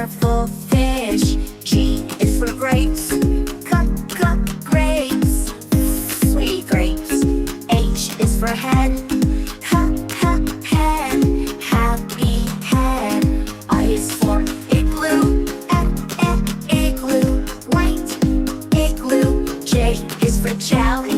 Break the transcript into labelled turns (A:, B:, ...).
A: colorful fish. G is for grapes. Grapes. Sweet grapes. H is for head. Head. Happy head. I is for igloo. Igloo. White igloo. J is for jelly.